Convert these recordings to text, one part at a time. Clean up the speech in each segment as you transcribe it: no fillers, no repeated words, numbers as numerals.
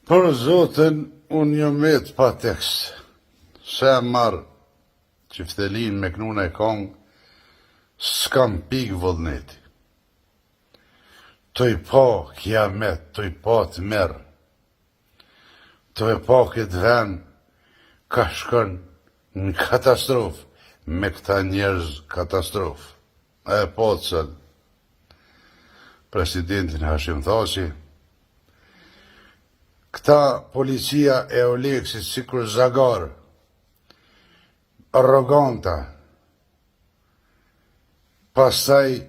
Për Zotin, unë një metë pa tekst. Se marë qiftelin me knuna e kongë, s'kam pikë vullneti. Toj pa kiamet, toj pa të merë. Toj pa këtë ven, ka shkën në katastrofë, me këta njerëz katastrofë. E po të sëllë. Presidentin Hashim Thaçi, këta policia e Oleksit sikur zagarë, arroganta, pastaj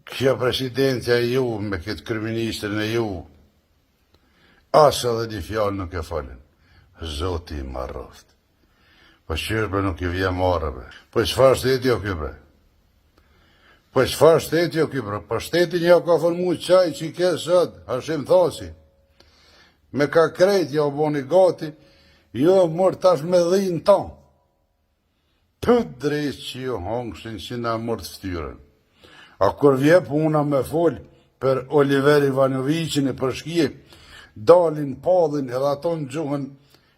kjo presidentja e ju me këtë kryeministrin e ju, asë edhe një fjallë nuk e falin. Zoti i marroft. Po shqyrë nuk i vje marrë, bre. Po çfarë shteti jo kjo, bre? Po çfarë shteti jo kjo, bre? Po shteti një ka formu qaj që i ke sot, Hashim Thaçi. Me ka krejt, ja u boni gati, jo mërë tash me dhinë tonë. Të drejt që ju hongshin që na mërë të ftyren. A kur vje puna me folë për Oliver Ivanovicin e për shkije, dalin, padhin edhe ato në gjuhën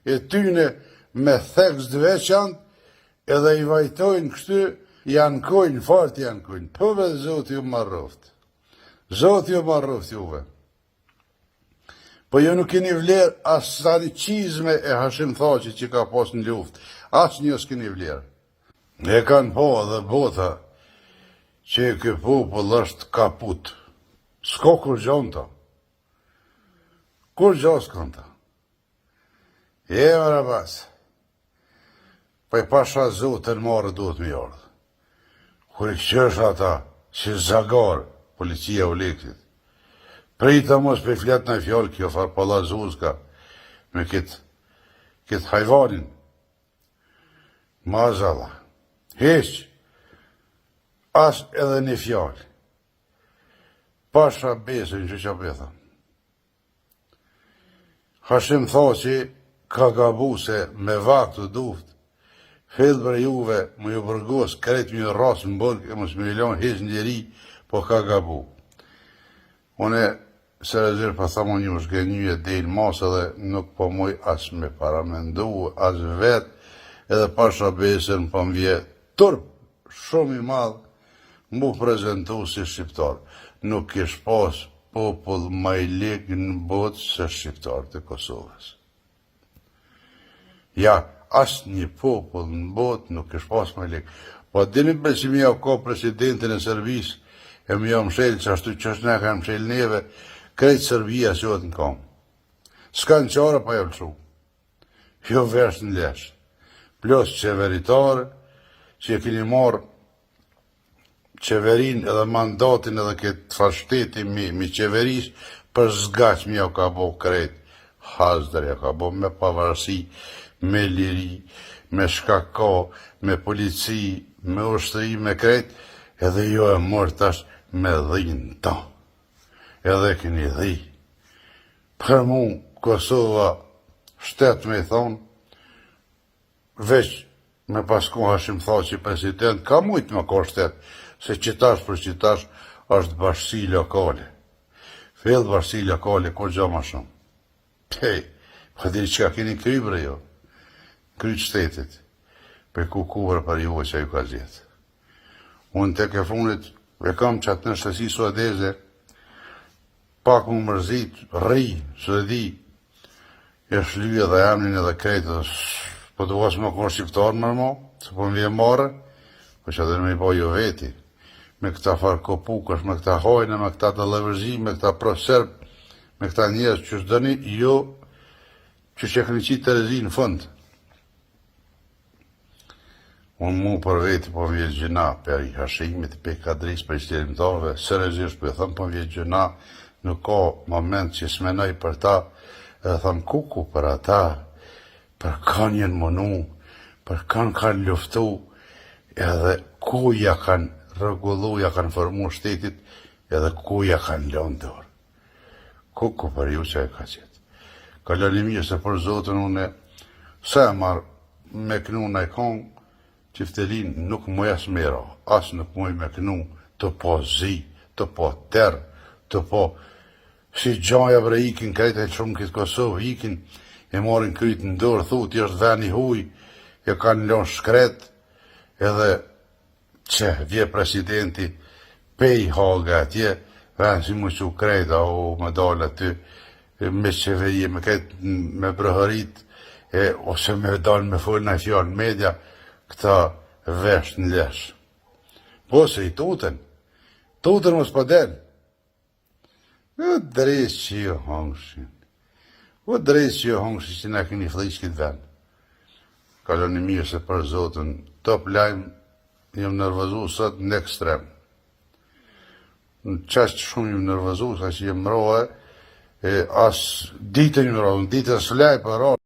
e tyne me theks dveçant, edhe i vajtojnë kështu, janë kojnë, fart janë kojnë. Pëve Zotë ju marroft. Zotë ju marroft juve. Po ju nuk keni vlerë as tani qizme e Hashim Thaçi që ka pas në luft. As një s'keni vlerë. E kanë po dhe bota që ky popull është kaput. S'ko kur gjon ta. Kur gjo s'kon ta. Më rabas. Po i pasha Zotën marrë duhet me ardhë. Kur i qësh ata që zagarë policia u Oleksit. Prita mos për flet në fjallë kjo farë palazuzka me këtë hajvanin. Mazalla. Heq. As edhe një fjallë. Pasha besën që që betha. Hashim Thaçi ka gabu se me vaktë duft. Fedë për juve më ju bërgos kret një rasë në bërg e mos me ilon heq njeri, po ka gabu. Une se rezirë pa thamo një më shgenjë e del masë dhe nuk po moj as me paramendu, as vetë, edhe pasha besën po më vje turp shumë i madhë, mu prezentu si shqiptar. Nuk ish pas popull ma i lig në botë se shqiptar të Kosovës. Ja, as një popull në botë nuk ish pas ma i lig. Po dini që mi ka presidentin e Serbisë, e mi jo mshelë që ashtu që është ne ka mshelë neve, krejtë Serbia që otë në kam. Ska në qara pa jam shu. Jo vesh në lesh. Plus qeveritare, që e kini marë qeverin edhe mandatin edhe këtë fashteti mi qeveris, për zgaq mi ja ka bo krejt. Hazdër ja ka bo me pavarësi, me liri, me shkaka, me polici, me ushtëri, me krejt, edhe jo e mërë tash me dhinë ta. Edhe keni dhi. Për mu, Kosova, shtetë me i thonë, veç me pasku Hashim Thaçi president, ka mujtë me ka shtetë, se qitash për qitash është bashkësi lokale. Fillë bashkësi lokale, ko gjo ma shumë. Pej, pa diri që ka keni krybre jo, kryt shtetit, për kukurë për juve që ju ka zjetë. Unë të ke funit, e kam që atë në shtësi suadeze, pak më mërzit, rri, së dhe di, e shlyje dhe emnin edhe krejtë, po të vasë më konë shqiptarë mërmo, se po më vje marë, po që edhe në me po jo veti, me këta farkopukësh, me këta hojnë, me këta të levërzi, me këta proserb, me këta njerës që shdëni, jo, që që këni qitë të rezi në fund. Unë mu për veti po më vje gjëna, për i Hashimit, për i kadris, për i shtirimtarve, së rezirës për e thëmë po më vje gjëna, nuk ka moment që smenoj për ta, edhe thëmë kuku për ata, për kanë jenë mënu, për kanë luftu, edhe ku ja kanë rregullu, ja kanë formu shtetit, edhe ku ja kanë lënë dorë. Kuku për ju që e ka qëtë. Ka lëni mirë se për Zotën une, se marë me knu në e kongë, qiftelin nuk më jas mera, as nuk më me knu të po zi, të po terë, të po si gjaja bre ikin, krejt e shumë këtë Kosovë ikin, e morin kryt në dorë, thut, i është veni huj, e kanë lënë shkret, edhe që vje presidenti pej Haga atje, venë si mu që krejta, o me dalë aty, me qeveri, me këtë me brëhërit, ose me dalë me full në fjallë media, këta vesh në lesh. Po se i tutën mos pa del. O dres që jo hangshin. O dres që jo hangshin që ne keni flish këtë vend. Kaloni mirë se për Zotën, top lajmë, jam nërvëzu sot në ekstrem. Në qashtë shumë jam nërvëzu, sa që jem rohe, as ditën jam rohe, ditën së laj për rohe.